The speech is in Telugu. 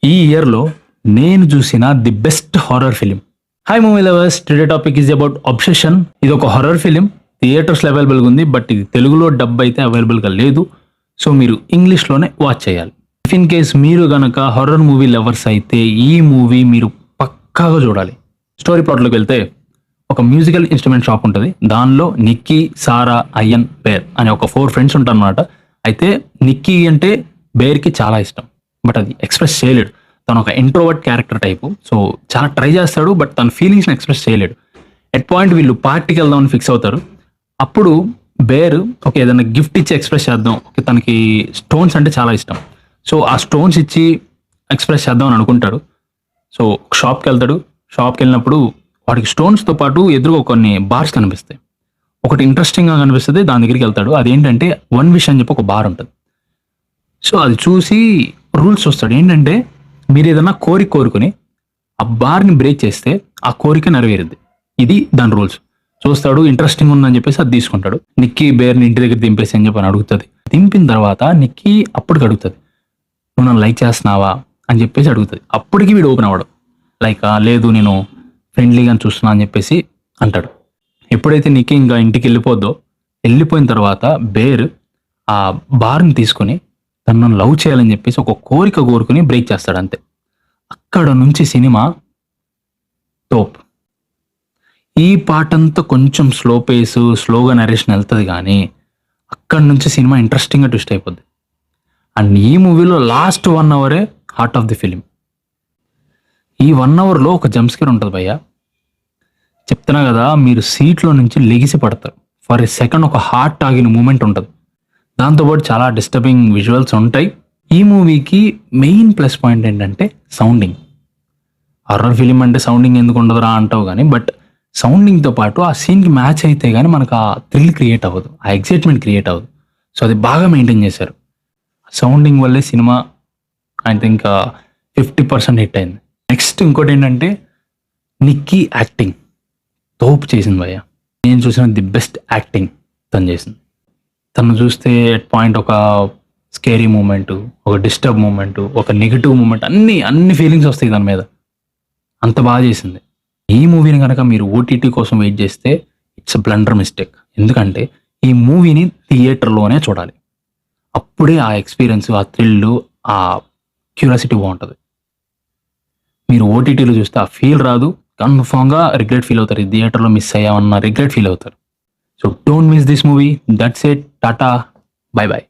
ఈ ఇయర్‌లో నేను చూసిన the best horror film. Hi movie lovers, today topic is about 'obsession'. ఇది ఒక హారర్ ఫిల్మ్. థియేటర్స్‌లో అవైలబుల్‌గా ఉంది. బట్ ఇది తెలుగులో డబ్ అయితే అవైలబుల్‌గా లేదు. సో మీరు ఇంగ్లీష్‌లోనే వాచ్ చేయాలి. ఇఫ్ ఇన్ కేస్ మీరు గనక హారర్ మూవీ లవర్స్ అయితే ఈ మూవీ మీరు పక్కాగా చూడాలి. స్టోరీ ప్లాట్‌లోకి వెళ్తే ఒక మ్యూజికల్ ఇన్‌స్ట్రుమెంట్ షాప్ ఉంటది. దానిలో నిక్కీ, సారా, అయన్, బేర్ అనే ఒక 4 ఫ్రెండ్స్ ఉంటారన్నమాట. అయితే నిక్కీ అంటే బేర్‌కి చాలా ఇష్టం. బట్ అది ఎక్స్‌ప్రెస్ చేయలేడు. తను ఒక ఇంట్రోవర్ట్ క్యారెక్టర్ టైపు. సో చాలా ట్రై చేస్తాడు. బట్ తన ఫీలింగ్స్‌ని ఎక్స్‌ప్రెస్ చేయలేడు. ఎట్ పాయింట్ వీళ్ళు పార్టీకి వెళ్దామని ఫిక్స్ అవుతారు. అప్పుడు బేర్ ఓకే ఏదైనా గిఫ్ట్ ఇచ్చి ఎక్స్‌ప్రెస్ చేద్దాం. ఓకే తనకి స్టోన్స్ అంటే చాలా ఇష్టం. సో ఆ స్టోన్స్ ఇచ్చి ఎక్స్‌ప్రెస్ చేద్దాం అని అనుకుంటాడు. సో షాప్‌కి వెళ్తాడు. షాప్‌కి వెళ్ళినప్పుడు వాడికి స్టోన్స్‌తో పాటు ఎదురుగా కొన్ని బార్స్ కనిపిస్తాయి. ఒకటి ఇంట్రెస్టింగ్‌గా కనిపిస్తది. దాని దగ్గరికి వెళ్తాడు. అదేంటంటే వన్ విష్ అని చెప్పి ఒక బార్ ఉంటది. సో అది చూసి రూల్స్ చూస్తాడు. ఏంటంటే మీరు ఏదైనా కోరిక కోరుకొని ఆ బార్‌ని బ్రేక్ చేస్తే ఆ కోరిక నెరవేరుద్ది. ఇది దాని రూల్స్. చూస్తాడు ఇంట్రెస్టింగ్ ఉందని చెప్పేసి అది తీసుకుంటాడు. నిక్కీ బేర్‌ని ఇంటి దగ్గర దింపేసి అని చెప్పి అని అడుగుతది. దింపిన తర్వాత నిక్కీ అప్పటికి అడుగుతది. "నువ్వు నన్ను లైక్ చేస్తున్నావా?" అని చెప్పేసి అడుగుతది. అప్పటికి వీడు ఓపెన్ అవ్వడు. లైక్ లేదు నేను ఫ్రెండ్లీగా చూస్తున్నా అని చెప్పేసి అంటాడు. ఎప్పుడైతే నిక్కీ ఇంకా ఇంటికి వెళ్ళిపోద్దో, వెళ్ళిపోయిన తర్వాత బేర్ ఆ బార్‌ని తీసుకొని తను నన్ను లవ్ చేయాలని చెప్పేసి ఒక కోరిక కోరుకొని బ్రేక్ చేస్తాడు అంతే. అక్కడ నుంచి సినిమా తోప్. ఈ పార్టంతా కొంచెం స్లో పేస్, స్లోగా నరేషన్ ఎళ్తది గానీ, అక్కడి నుంచి సినిమా ఇంట్రెస్టింగ్‌గా ట్విస్ట్ అయిపోద్ది. అండ్ ఈ మూవీలో లాస్ట్ 1 అవరే హార్ట్ ఆఫ్ ది ఫిల్మ్. ఈ 1 అవర్‌లో ఒక జంప్ స్కేర్ ఉంటది భయ్యా. చెప్తున్నా గదా! మీరు సీట్‌లో నుంచి లెగిసి పడతారు. ఫర్ ఎ సెకండ్ ఒక హార్ట్ ఆగిన మూమెంట్ ఉంటది. దాంతో పాటు చాలా డిస్టర్బింగ్ విజువల్స్ ఉంటాయి. ఈ మూవీకి మెయిన్ ప్లస్ పాయింట్ ఏంటంటే సౌండింగ్. హారర్ ఫిల్మ్ అంటే సౌండింగ్ ఎందుకు ఉండదురా అంటావు గానీ, బట్ సౌండింగ్‌తో పాటు ఆ సీన్‌కి మ్యాచ్ అయితే గానీ మనకు ఆ థ్రిల్ క్రియేట్ అవ్వదు. ఆ ఎక్సైట్‌మెంట్ క్రియేట్ అవ్వదు. సో అది బాగా మెయింటైన్ చేశారు. సౌండింగ్ వల్లే సినిమా ఐ థింక్ 50% హిట్ అయింది. నెక్స్ట్ ఇంకోటేంటంటే నిక్కీ యాక్టింగ్ తోపు చేసింది భయ్యా. నేను చూసిన ది బెస్ట్ యాక్టింగ్ తను చేసింది. తను చూస్తే ఎట్ పాయింట్ ఒక స్కేరీ మూమెంటు, ఒక డిస్టర్బ్ మూమెంటు, ఒక నెగెటివ్ మూమెంట్ అన్ని ఫీలింగ్స్ వస్తాయి దాని మీద. అంత బాగా చేసింది. ఈ మూవీని గనక మీరు ఓటీటీ కోసం వెయిట్ చేస్తే ఇట్స్ ఎ బ్లండర్ మిస్టేక్. ఎందుకంటే ఈ మూవీని థియేటర్‌లోనే చూడాలి. అప్పుడే ఆ ఎక్స్‌పీరియన్స్, ఆ థ్రిల్లు, ఆ క్యూరియాసిటీ బావుంటది. మీరు ఓటీటీలో చూస్తే ఆ ఫీల్ రాదు. కన్ఫర్మ్‌గా రిగ్రెట్ ఫీల్ అవుతారు. ఈ థియేటర్‌లో మిస్ అయ్యామన్న రిగ్రెట్ ఫీల్ అవుతారు. So don't miss this movie. That's it. Tata. By by.